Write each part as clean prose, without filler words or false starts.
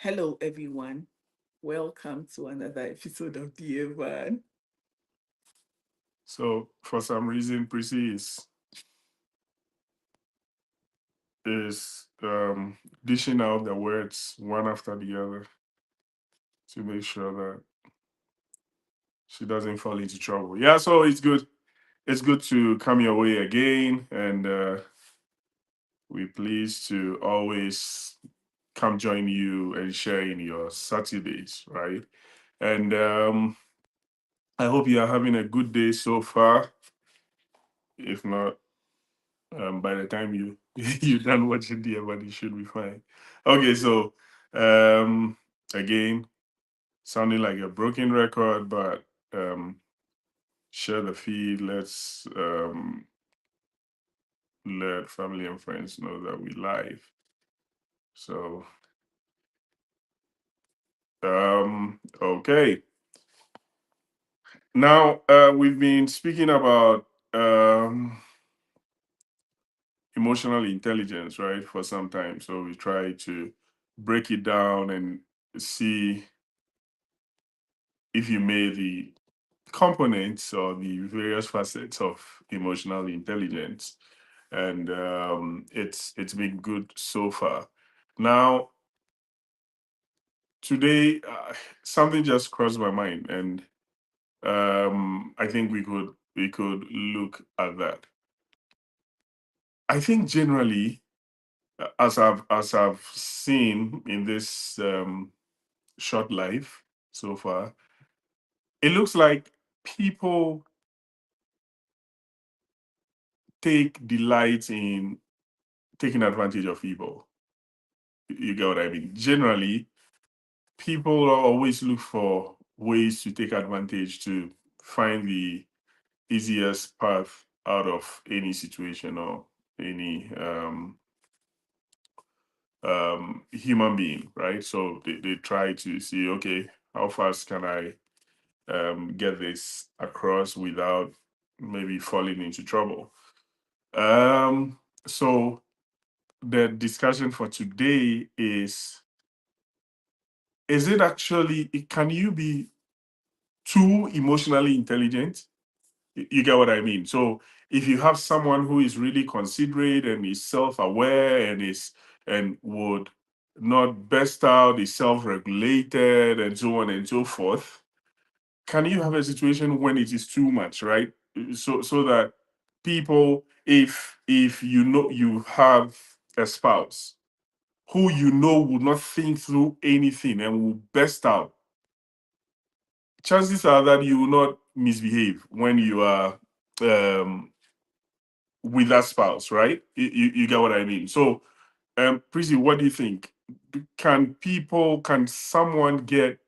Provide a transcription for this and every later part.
Hello, everyone. Welcome to another episode of the Evan. So for some reason, Prissy is dishing out the words one after the other to make sure that she doesn't fall into trouble. Yeah, so it's good. It's good to come your way again, and we're pleased to always come join you and share in your Saturdays, right? And I hope you are having a good day so far. If not, by the time you done watching the but you should be fine. Okay, so um again, sounding like a broken record, but share the feed. Let's let family and friends know that we live. So okay. Now we've been speaking about emotional intelligence, right, for some time. So we try to break it down and see if you made the components or the various facets of emotional intelligence, and it's been good so far. Now today, something just crossed my mind, and I think we could look at that. I think generally, as I've seen in this short life so far, it looks like people take delight in taking advantage of people. You get what I mean? Generally, people always look for ways to take advantage to find the easiest path out of any situation or any human being, right? So they try to see, okay, how fast can I get this across without maybe falling into trouble? So the discussion for today is it actually, can you be too emotionally intelligent? You get what I mean? So if you have someone who is really considerate and is self-aware and would not burst out, is self-regulated and so on and so forth, can you have a situation when it is too much, right? So that people, if you know you have a spouse who you know will not think through anything and will burst out, chances are that you will not misbehave when you are um with that spouse, right? You get what I mean? So Prissy, what do you think? Can someone get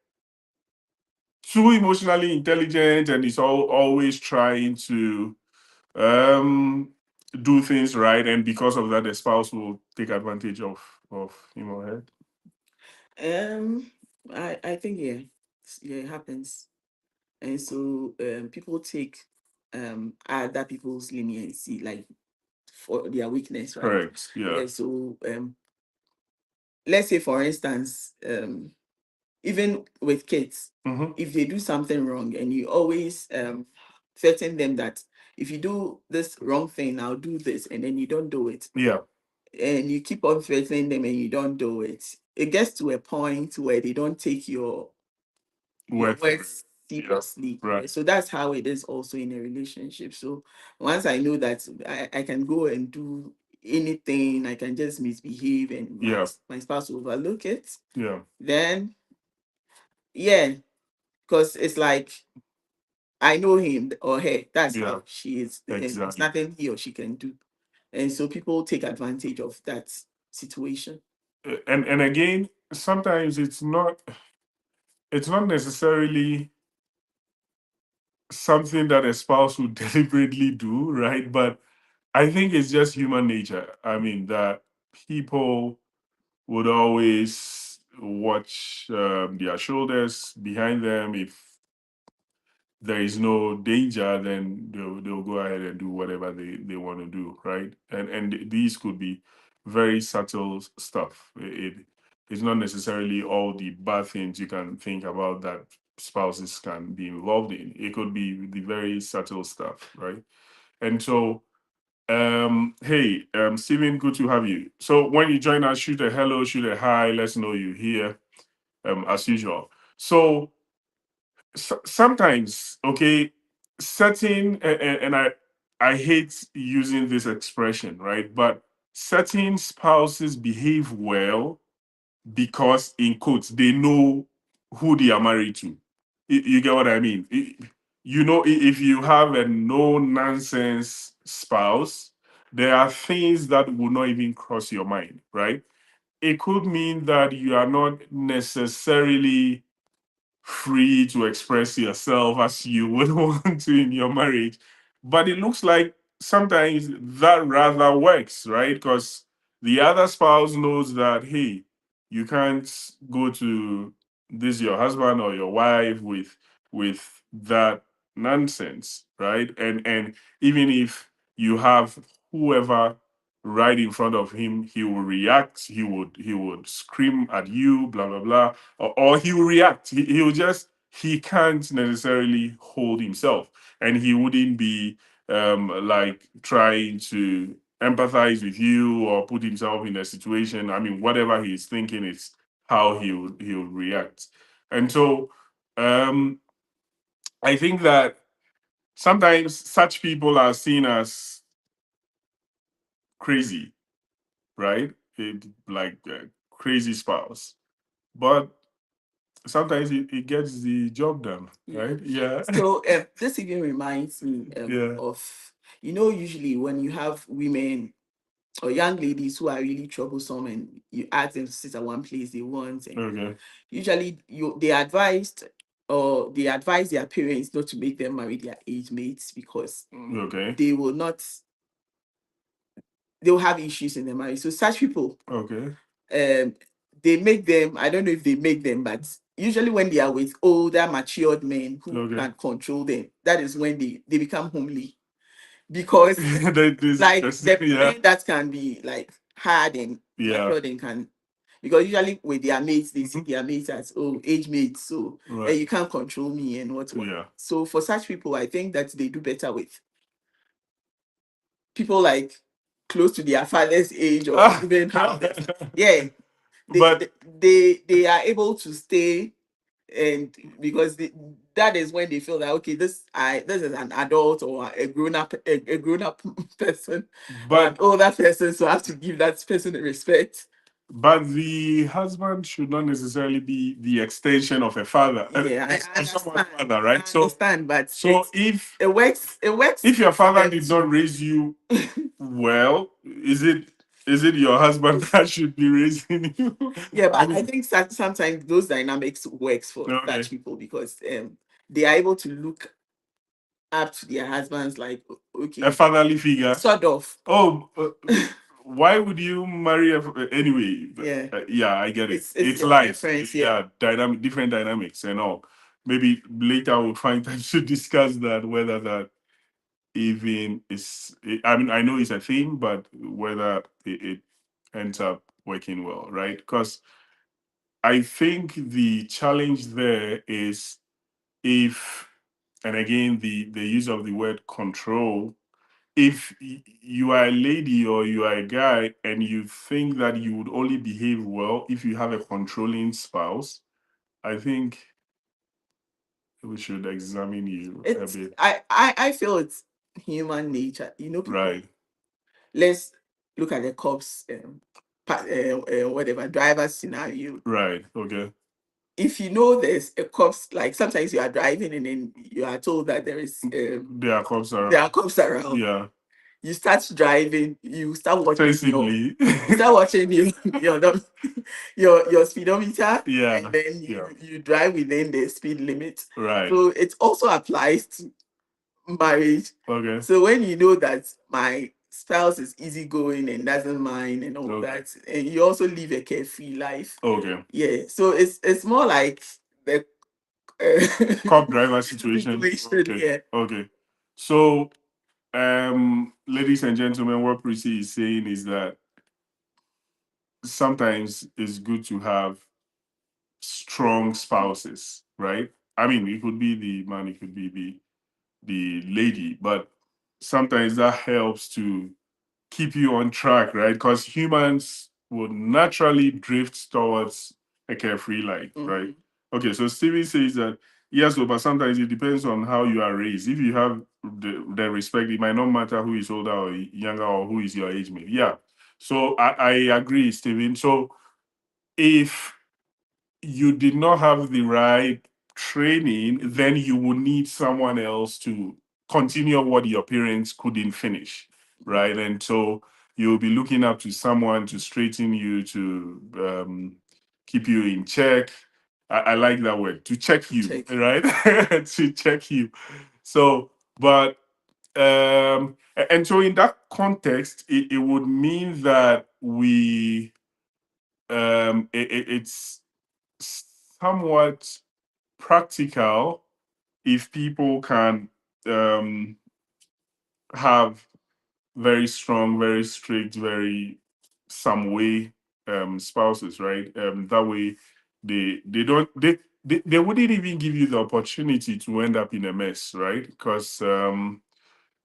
too emotionally intelligent and is always trying to um do things right, and because of that the spouse will take advantage of him or her? Um, I think yeah, it happens, and so people take other people's leniency like for their weakness, right? Correct. Yeah. Yeah. So let's say for instance, even with kids, Mm-hmm. if they do something wrong and you always threaten them that if you do this wrong thing, I'll do this, and then you don't do it, Yeah. and you keep on threatening them and you don't do it, it gets to a point where they don't take your Word for it. words Yeah. seriously. Right. So that's how it is also in a relationship. So once I know that I can go and do anything, I can just misbehave and Yeah. my spouse will overlook it, Yeah. then yeah, because it's like I know him or her. That's Yeah. how she is. And there's Exactly. nothing he or she can do. And so people take advantage of that situation. And again, sometimes it's not necessarily something that a spouse would deliberately do, right? But I think it's just human nature. I mean, that people would always watch their shoulders behind them. If there is no danger, then they'll go ahead and do whatever they want to do, right? And these could be very subtle stuff. it's not necessarily all the bad things you can think about that spouses can be involved in. It could be the very subtle stuff, right? And so, hey, Stephen, good to have you. So when you join us, shoot a hello, shoot a hi, let's know you're here, as usual. So sometimes, okay, certain and I hate using this expression, right? But certain spouses behave well because, in quotes, they know who they are married to. You get what I mean? You know, if you have a no nonsense spouse, there are things that will not even cross your mind, right? It could mean that you are not necessarily free to express yourself as you would want to in your marriage. But it looks like sometimes that rather works, right? Because the other spouse knows that, hey, you can't go to this your husband or your wife with that nonsense, right? And even if you have whoever right in front of him, he will react, he would scream at you, blah blah blah, or he will react. He'll just, he can't necessarily hold himself, and he wouldn't be like trying to empathize with you or put himself in a situation. I mean, whatever he's thinking is how he would react. And so um I think that sometimes such people are seen as crazy, right? Like a crazy spouse, but sometimes it gets the job done, right? Yeah. So this even reminds me Yeah. of, usually when you have women or young ladies who are really troublesome and you ask them to sit at one place they want, and Okay. usually they advise their parents not to make them marry their age mates because Okay. they'll have issues in their marriage. So such people, Okay. they make them, I don't know if they make them, but usually when they are with older, matured men who Okay. can control them, that is when they become homely. Because like the yeah. men that can be like hard and Yeah. matured and can, because usually with their mates, they see Mhm. their mates as age mates, so Right. you can't control me and what. Yeah. So for such people, I think that they do better with people like close to their father's age or even half. Yeah, But they are able to stay, and because that is when they feel that okay, this is an adult or a grown up person or an but older person, so I have to give that person the respect. but the husband should not necessarily be the extension of a father, Yeah, I of someone's understand. father, right? I understand, but So if it works. It works. if your for father them did too. not raise you well, is it your husband that should be raising you? Yeah, I but I mean, think that sometimes those dynamics works for okay. such people because they are able to look up to their husbands like A okay, fatherly figure. sort of. Oh, why would you marry anyway? Yeah, Yeah, I get it. it's It's your life. preference. Yeah. Yeah, dynamic, different dynamics and all. Maybe later we'll find time to discuss that, whether that even is. I mean, I know it's a thing, but whether it ends up working well, right? Because I think the challenge there is if, and again, the use of the word control, if you are a lady or you are a guy and you think that you would only behave well if you have a controlling spouse, I think we should examine you a It's bit. I feel it's human nature. People. Right, Let's look at the cops, whatever driver scenario. right, okay. If you know there's a cops, like sometimes you are driving and then you are told that There are cops around. there are cops around. Yeah, You start driving, you start watching sensibly. you start watching your speedometer, Yeah, and then yeah, you drive within the speed limit. right. So it also applies to marriage. Okay, So when you know that my spouse is easygoing and doesn't mind and all okay, that, and you also live a carefree life. okay. Yeah. So it's more like the Cop driver situation. situation. Okay, Yeah. okay. So, ladies and gentlemen, what Prissy is saying is that sometimes it's good to have strong spouses, right? I mean, it could be the man, it could be the lady, but sometimes that helps to keep you on track, right? Because humans would naturally drift towards a carefree life, right? Mhm. Okay, so Steven says that yes, but sometimes it depends on how you are raised. If you have the respect, it might not matter who is older or younger or who is your age mate. Yeah. So I agree, Steven. So if you did not have the right training, then you will need someone else to continue what your parents couldn't finish, right? And so you'll be looking up to someone to straighten you, to keep you in check. I like that word, to check you, Check. right? To check you. So, but and so in that context, it would mean that it's somewhat practical if people can um, have very strong, very strict, very some way spouses, right? That way they don't they wouldn't even give you the opportunity to end up in a mess, right? Because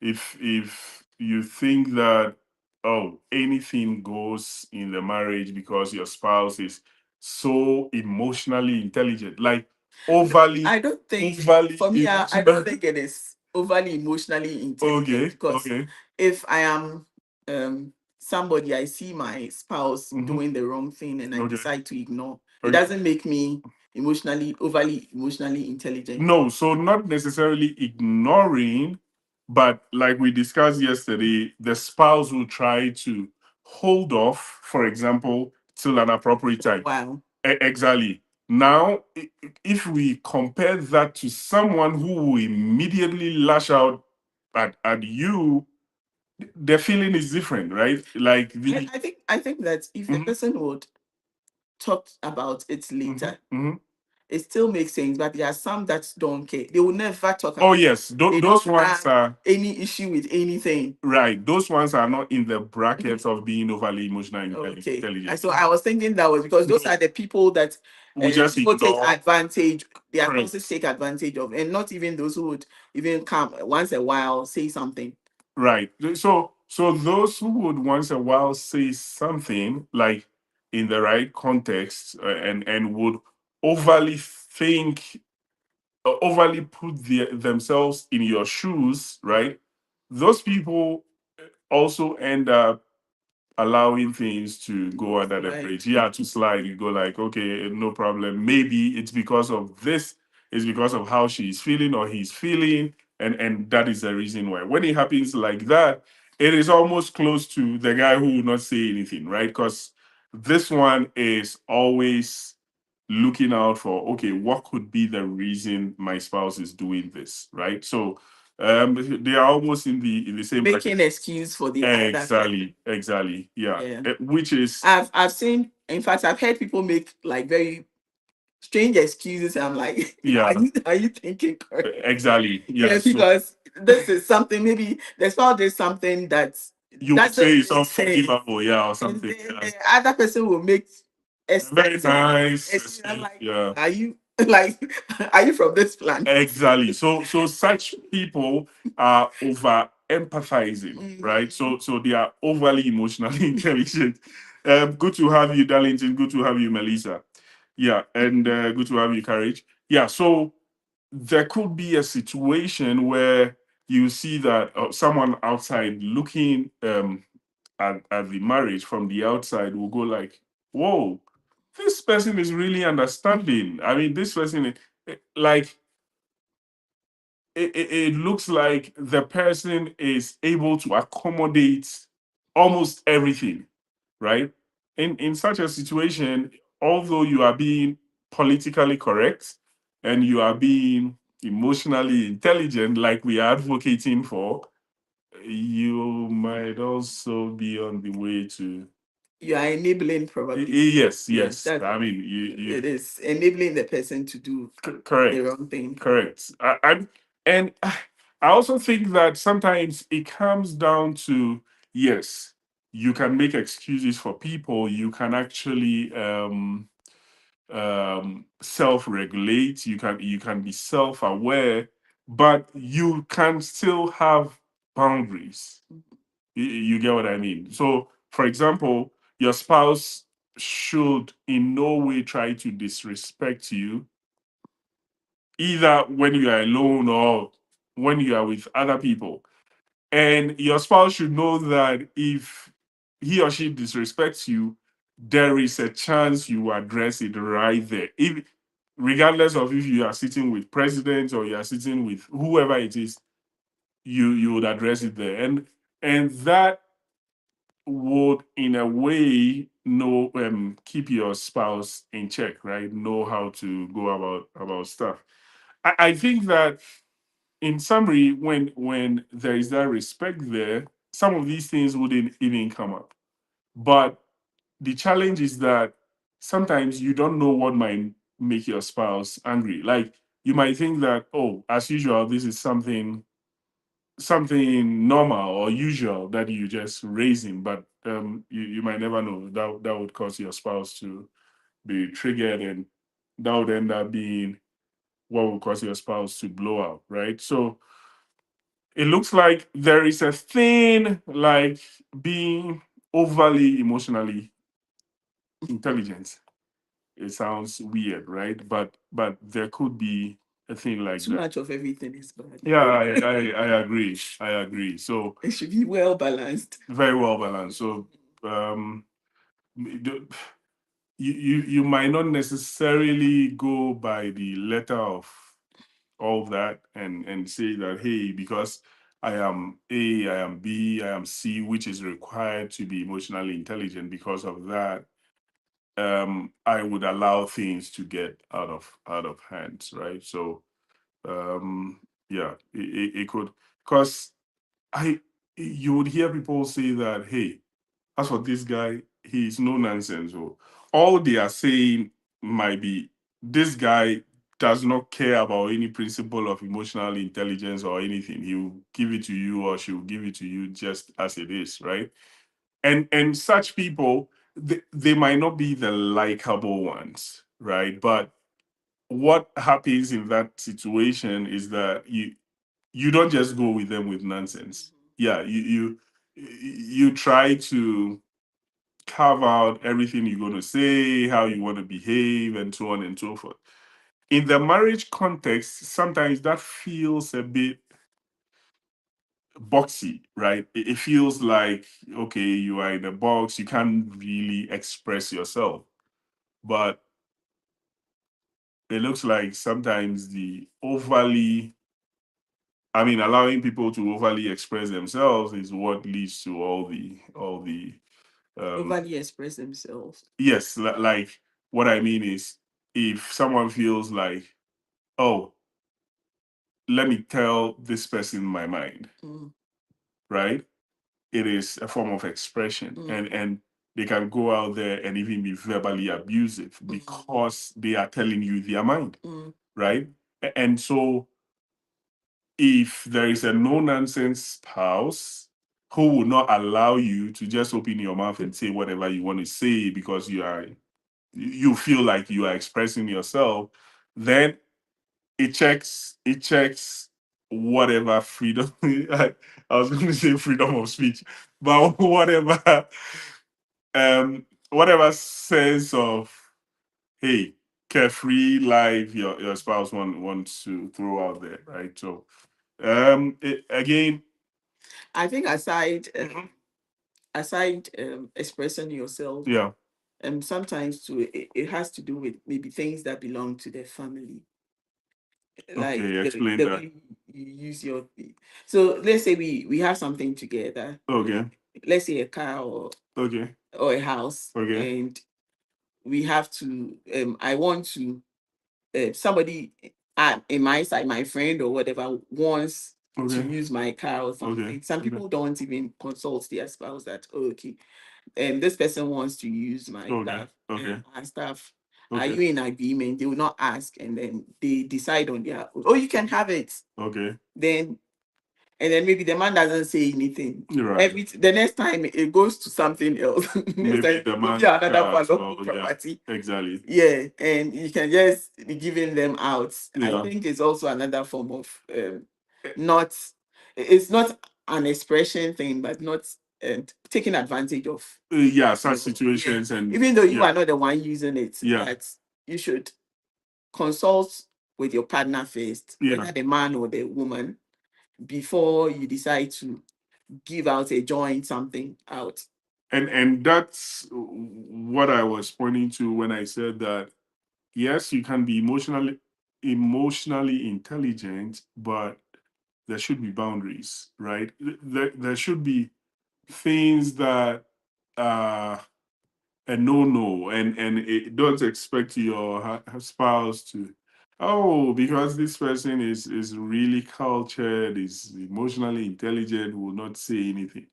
if you think that, oh, anything goes in the marriage because your spouse is so emotionally intelligent, like overly I don't think, overly for me, I don't emotional. think it is overly emotionally intelligent, Okay, because okay. if I am somebody, I see my spouse Hmm. doing the wrong thing and I Okay, decide to ignore, it okay. doesn't make me overly emotionally intelligent. No, so not necessarily ignoring, but like we discussed yesterday, the spouse will try to hold off, for example, till an appropriate time. Wow. Exactly. Now, if we compare that to someone who will immediately lash out at you, the feeling is different, right? Like the. I think that if the Mhm, person would talk about it mhm, later, mhm. it still makes sense. But there are some that don't care. They will never talk Oh about it. yes, They those don't ones have are. any issue with anything. Right. Those ones are not in the brackets of being overly emotional Okay. intelligent. So I was thinking that was because those No, are the people that we just people take ignore. advantage, their spouses Correct. take advantage of, and not even those who would even come once a while, say something. Right. So those who would once a while say something like in the right context, and would overly think, overly put themselves in your shoes, right? Those people also end up allowing things to go under the Like, bridge. Yeah, to slide. You go like, okay, no problem. Maybe it's because of this, it's because of how she's feeling or he's feeling, and that is the reason why. When it happens like that, it is almost close to the guy who will not say anything, right? Because this one is always looking out for, okay, what could be the reason my spouse is doing this, right? So they are almost in the same making bracket. excuse for the other person. Exactly. Yeah. Yeah. Which is, I've seen, in fact, I've heard people make like very strange excuses. I'm like, yeah, are you thinking correct? exactly. Yeah. Yeah, So because this is something, maybe the spouse did something that you would doesn't say it's make sense. unforgivable, yeah, or And something. then Yeah. the other person will make Very extensive nice. excuse. I'm like, Yeah. are you like, are you from this planet? Exactly. So such people are over empathizing, right? Mhm. So they are overly emotionally intelligent. Good to have you, Darlington. Good to have you, Melissa. Yeah, and good to have you, Courage. Yeah, so there could be a situation where you see that someone outside looking at the marriage from the outside will go like, whoa, this person is really understanding. I mean, this person like it looks like the person is able to accommodate almost everything, right? In such a situation, although you are being politically correct and you are being emotionally intelligent, like we are advocating for, you might also be on the way to. You are enabling, probably. Yes, Yes, yes. that I mean, you it is enabling the person to do the correct, wrong thing. correct. And I also think that sometimes it comes down to, yes, you can make excuses for people. You can actually self-regulate. You can be self-aware, but you can still have boundaries. You get what I mean? So, for example, your spouse should in no way try to disrespect you, either when you are alone or when you are with other people. And your spouse should know that if he or she disrespects you, there is a chance you address it right there. If regardless of if you are sitting with president or you are sitting with whoever it is, you would address it there. And that would in a way know keep your spouse in check, right? Know how to go about stuff. I think that in summary, when there is that respect there, some of these things wouldn't even come up. But the challenge is that sometimes you don't know what might make your spouse angry. Like you might think that, oh, as usual, this is something normal or usual that you just raising, but you might never know that would cause your spouse to be triggered, and that would end up being what will cause your spouse to blow up, right? So it looks like there is a thing like being overly emotionally intelligent. It sounds weird, right? But there could be a thing like Too that. much of everything is bad. Yeah, I agree. I agree. So It should be well balanced. very well balanced. So um the- you might not necessarily go by the letter of all that and say that, hey, because I am A, I am B, I am C, which is required to be emotionally intelligent. Because of that, I would allow things to get out of hands, right? So yeah, it could, because I you would hear people say that, hey, as for this guy, he's no nonsense. So all they are saying might be, this guy does not care about any principle of emotional intelligence or anything. He'll give it to you, or she'll give it to you just as it is, right? And such people, they might not be the likable ones, right? But what happens in that situation is that you don't just go with them with nonsense. Yeah, you try to carve out everything you're going to say, how you want to behave, and so on and so forth. In the marriage context, sometimes that feels a bit boxy, right? It feels like, okay, you are in a box, you can't really express yourself. But it looks like sometimes allowing people to overly express themselves is what leads to all the Overly express themselves. yes, like what I mean is, if someone feels like, oh, let me tell this person my mind, Mm, right? It is a form of expression, mm, and they can go out there and even be verbally abusive because they are telling you their mind, mm, right? And so if there is a no nonsense spouse who will not allow you to just open your mouth and say whatever you want to say because you feel like you are expressing yourself, then it checks whatever freedom. I was going to say freedom of speech, but whatever sense of, hey, carefree life your spouse wants to throw out there, right? So again, I think mhm, aside expressing yourself, yeah, sometimes too it has to do with maybe things that belong to the family, like okay, explain the that. way you use your. So let's say we have something together, Okay, let's say a car okay, or a house, okay, and we have to I want to somebody in my side, my friend or whatever, wants to okay, use my car or okay, something. Some okay, people don't even consult their spouse that, oh, okay, this person wants to use my okay, stuff okay, and stuff. Are okay, you in agreement? They will not ask, and then they decide on their own. Oh, you can have it. okay, Then and then maybe the man doesn't say anything. Right. The next time it goes to something else. Next Maybe time the it will man be another starts. valuable Oh, yeah. property. Exactly. Yeah, and you can just be giving them out. I Yeah. think it's also another form of not. It's not an expression thing, but not taking advantage of. Yeah, such Yeah. situations, and Even though you yeah, are not the one using it, yeah, but you should consult with your partner first, yeah. whether the man or the woman, before you decide to give out a joint something out. And that's what I was pointing to when I said that yes, you can be emotionally intelligent, but there should be boundaries, right? There should be things that uh a no, and don't expect your spouse to, oh, because this person is really cultured, is emotionally intelligent, will not say anything.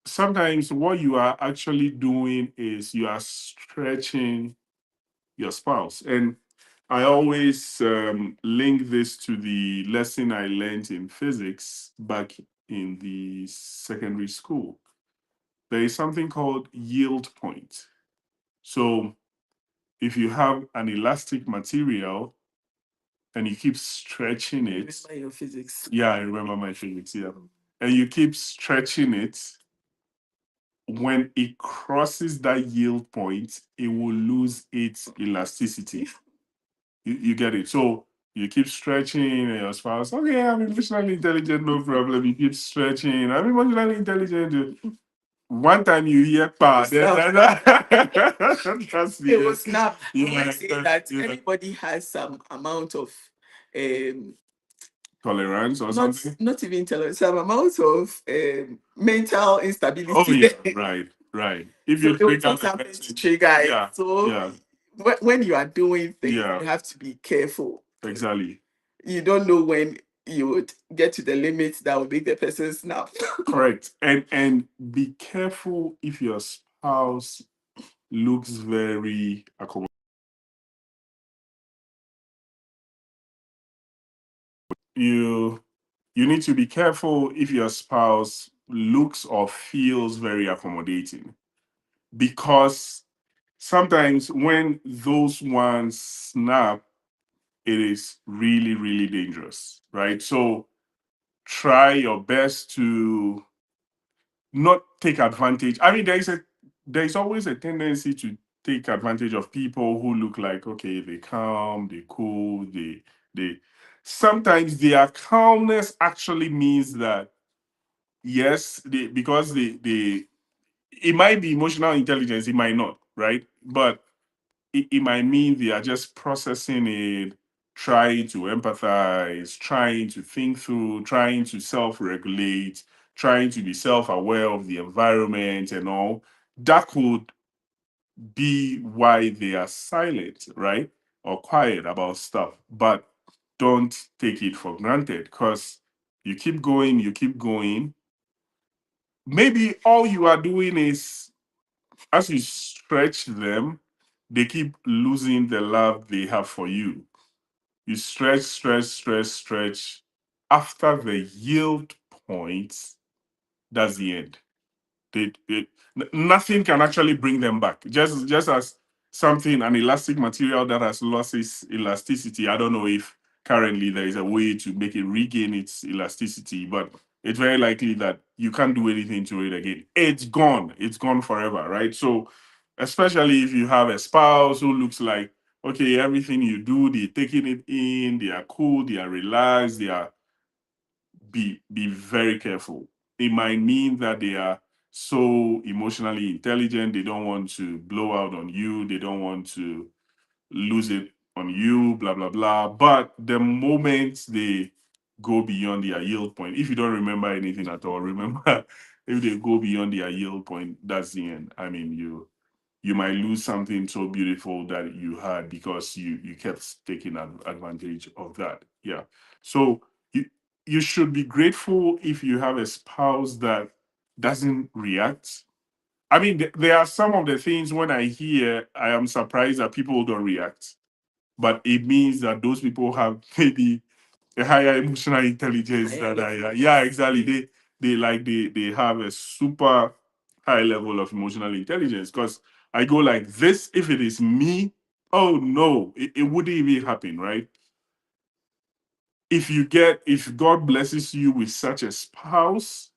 Sometimes what you are actually doing is you are stretching your spouse. And I always link this to the lesson I learned in physics back in the secondary school. There is something called yield point. So if you have an elastic material and you keep stretching it, Remember your physics. yeah, I remember my physics, yeah, and you keep stretching it, when it crosses that yield point, it will lose its elasticity. You get it? So you keep stretching, and your spouse, okay, I'm emotionally intelligent, no problem. You keep stretching, I'm emotionally intelligent. One time you hear pa, then that's It the was snap. I yeah, want to say that yeah. everybody has some amount of um Tolerance or not something. not even tolerance, some amount of mental Oh instability. yeah, right. If So you it will trigger take the something to person, trigger it. yeah, So yeah, when you are doing things, yeah, you have to be careful. exactly. You don't know when you would get to the limits that will make the person snap. Correct. And be careful if your spouse looks very accommodating. You you need to be careful if your spouse looks or feels very accommodating, because sometimes when those ones snap, it is really, really dangerous, right? So try your best to not take advantage. I mean, there's always a tendency to take advantage of people who look like, okay, they calm, they cool, they sometimes their calmness actually means that yes, because they it might be emotional intelligence, it might not, right? But it might mean they are just processing it, trying to empathize, trying to think through, trying to self-regulate, trying to be self-aware of the environment and all. That could be why they are silent, right? Or quiet about stuff. But don't take it for granted, because you keep going. Maybe all you are doing is, as you stretch them, they keep losing the love they have for you. You stretch. After the yield point, that's the end. Nothing can actually bring them back. Just as something, an elastic material that has lost its elasticity. I don't know if currently there is a way to make it regain its elasticity, but it's very likely that you can't do anything to it again. It's gone. It's gone forever, right? So, especially if you have a spouse who looks like, okay, everything you do, they're taking it in, they are cool, they are relaxed, they are, be very careful. It might mean that they are so emotionally intelligent, they don't want to blow out on you, they don't want to lose it on you, blah blah blah. But the moment they go beyond their yield point, if you don't remember anything at all, remember, if they go beyond their yield point, that's the end. I mean, you might lose something so beautiful that you had because you kept taking advantage of that. Yeah. So you you should be grateful if you have a spouse that doesn't react. I mean, there are some of the things when I hear, I am surprised that people don't react. But it means that those people have maybe a higher emotional intelligence Higher than I level. am. Yeah, exactly. They have a super high level of emotional intelligence. Because I go like this, if it is me, oh no, it wouldn't even happen, right? If God blesses you with such a spouse,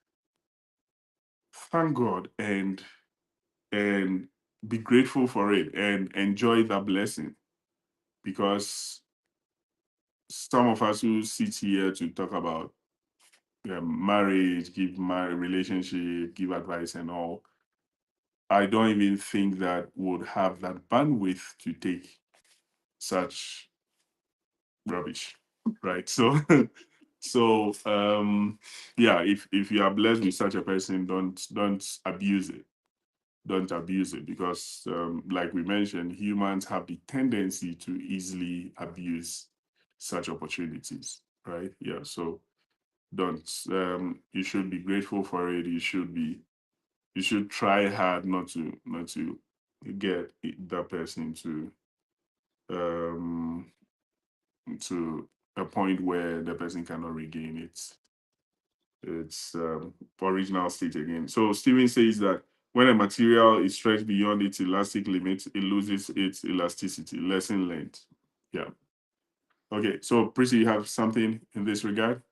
thank God and be grateful for it and enjoy that blessing, because some of us who sit here to talk about marriage, give my relationship, give advice and all, I don't even think that would have that bandwidth to take such rubbish, right? So yeah, if you are blessed with such a person, don't abuse it. Don't abuse it, because like we mentioned, humans have the tendency to easily abuse such opportunities, right? Yeah, so don't. You should be grateful for it. You should try hard not to get that person um to a point where the person cannot regain its original state again. So Steven says that when a material is stretched beyond its elastic limit, it loses its elasticity. Lesson learned. Yeah. Okay. So Prissy, you have something in this regard?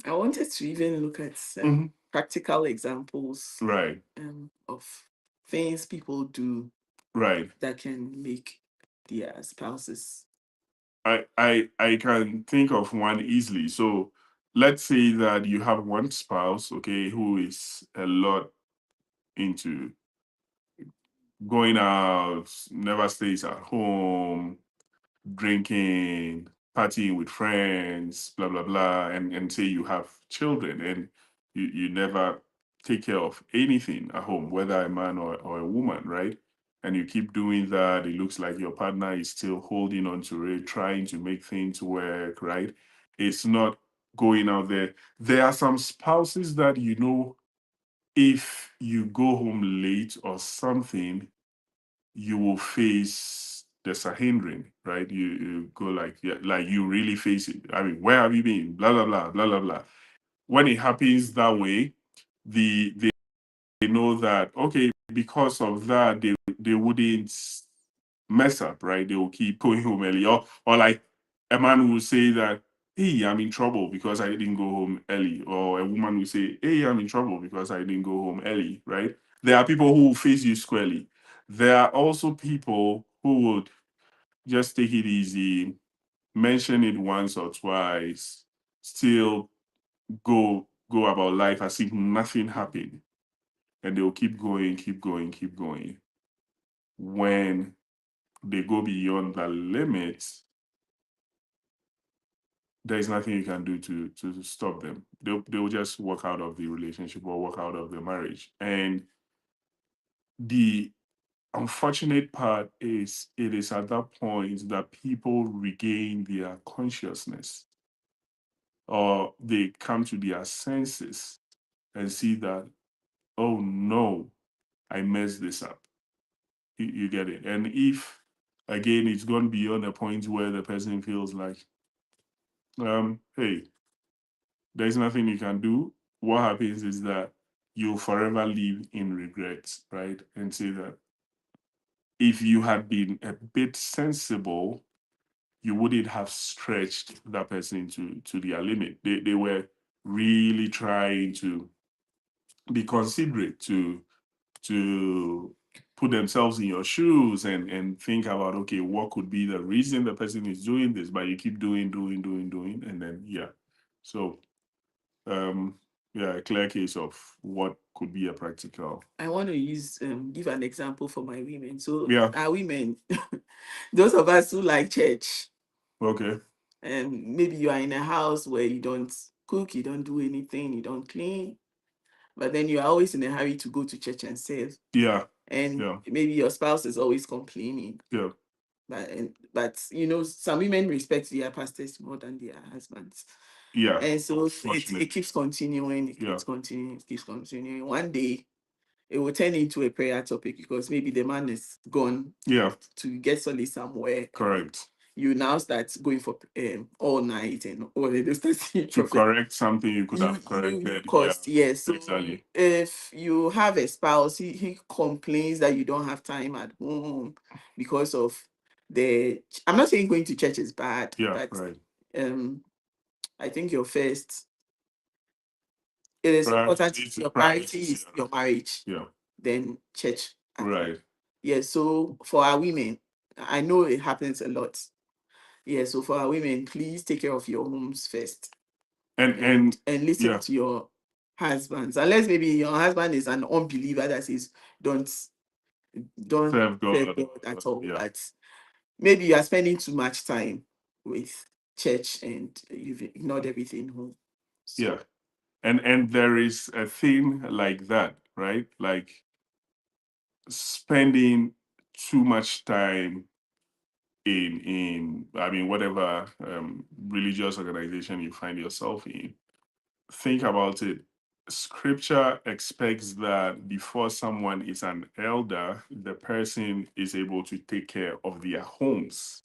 I wanted to even look at Mhm. practical examples Right. of things people do Right. that can make their spouses. I can think of one easily. So let's say that you have one spouse, okay, who is a lot into going out, never stays at home, drinking, partying with friends, blah blah blah, and say you have children and you never take care of anything at home, whether a man or a woman, right? And you keep doing that, it looks like your partner is still holding on to it, trying to make things work, right? It's not going out there. There are some spouses that if you go home late or something, you will face the Sahindran, right? You go like, yeah, like you really face it. I mean, where have you been? Blah blah blah blah blah blah. When it happens that way, they know that, okay, because of that they wouldn't mess up, right? They will keep going home early, or like a man will say that, hey, I'm in trouble because I didn't go home early, or a woman will say, hey, I'm in trouble because I didn't go home early, right? There are people who will face you squarely. There are also people who would just take it easy, mention it once or twice, still go about life as if nothing happened, and they'll keep going, keep going, keep going. When they go beyond the limits, there is nothing you can do to stop them. They'll just walk out of the relationship or walk out of the marriage. And the unfortunate part is it is at that point that people regain their consciousness, or they come to their senses and see that, oh no, I messed this up. You get it? And if again it's gone beyond a point where the person feels like, hey, there's nothing you can do, what happens is that you'll forever live in regrets, right? And say that if you had been a bit sensible, you wouldn't have stretched that person to their limit. They were really trying to be considerate, to put themselves in your shoes and think about, okay, what could be the reason the person is doing this, but you keep doing, and then yeah. So yeah, a clear case of what could be a practical. I want to give an example for my women. So Yeah. our women, those of us who like church, Okay. and maybe you are in a house where you don't cook, you don't do anything, you don't clean, but then you are always in a hurry to go to church and serve, Yeah. and Yeah. maybe your spouse is always complaining. Yeah. But some women respect their pastors more than their husbands, Yeah. and so it Fortunately. keeps continuing, it Yeah. keeps continuing, it keeps continuing. One day it will turn into a prayer topic because maybe the man is gone Yeah. to get solace somewhere, and Correct. you now start going for all night and all they start seeing To prophet. correct something you could You have corrected. cost, yes. So Exactly. if you have a spouse, he complains that you don't have time at home because of I'm not saying going to church is bad, Yeah, but right. I think it is important. Your priority is your marriage, Yeah, then church. right. Yeah, so for our women, I know it happens a lot. Yeah, so for our women, please take care of your homes first And and listen yeah, to your husbands. Unless maybe your husband is an unbeliever that says don't serve serve God. God at all. Yeah, But maybe you are spending too much time with church and you've ignored everything home. So yeah. And there is a thing like that, right? Like spending too much time in I mean whatever religious organization you find yourself in. Think about it. Scripture expects that before someone is an elder, the person is able to take care of their homes.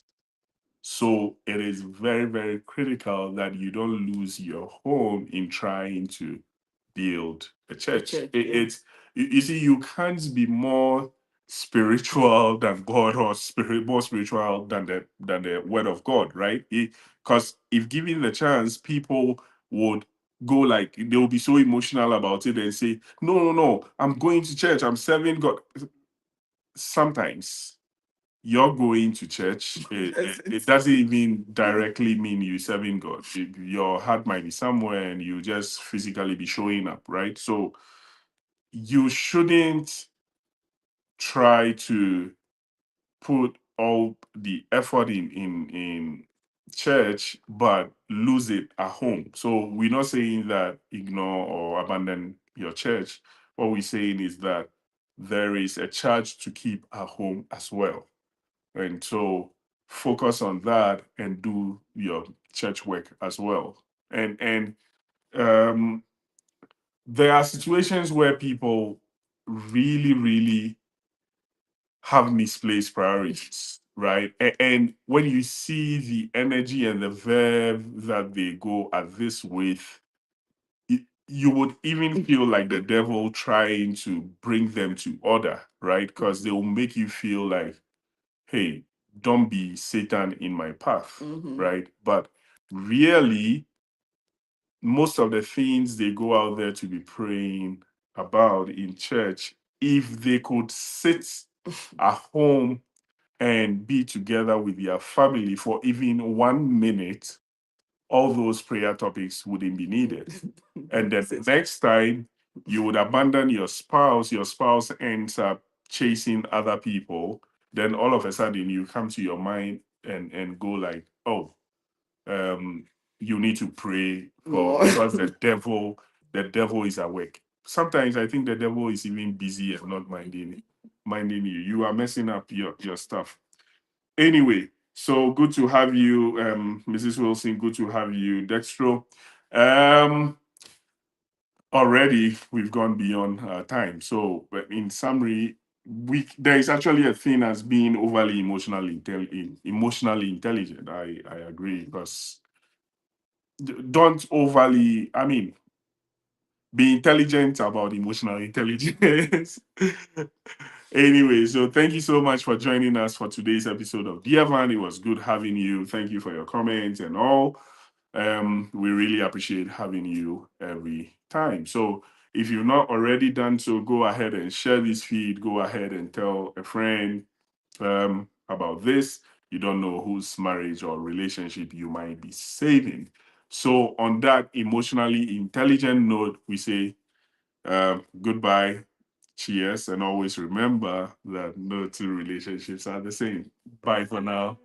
So it is very, very critical that you don't lose your home in trying to build a church. It's you see, you can't be more spiritual than God or more spiritual than the word of God, right? Because if given the chance, people would go like they'll be so emotional about it and say, no, no, no, I'm going to church, I'm serving God. Sometimes you're going to church, it doesn't even directly mean you serving God. Your heart might be somewhere and you just physically be showing up, right? So you shouldn't try to put all the effort in church but lose it at home. So we're not saying that ignore or abandon your church. What we're saying is that there is a charge to keep at home as well. And so focus on that and do your church work as well. And um, there are situations where people really, really have misplaced priorities, right? And when you see the energy and the verve that they go at this with, you would even feel like the devil trying to bring them to order, right? Because they will make you feel like, hey, don't be Satan in my path, right? But really, most of the things they go out there to be praying about in church, if they could sit at home and be together with their family for even 1 minute, all those prayer topics wouldn't be needed. And then the next time you would abandon your spouse ends up chasing other people, then all of a sudden you come to your mind and go like, oh, you need to pray for because the devil is awake. Sometimes I think the devil is even busy and not minding you. You are messing up your stuff. Anyway, so good to have you, Mrs. Wilson. Good to have you, Dextro. Um, Already we've gone beyond time. So, but in summary, there is actually a thing as being overly emotionally intelligent. I agree because don't overly. I mean, be intelligent about emotional intelligence. Anyway, so thank you so much for joining us for today's episode of Dear Van. It was good having you. Thank you for your comments and all. We really appreciate having you every time. So if you've not already done so, go ahead and share this feed. Go ahead and tell a friend about this. You don't know whose marriage or relationship you might be saving. So on that emotionally intelligent note, we say goodbye, cheers, and always remember that no two relationships are the same. Bye for now.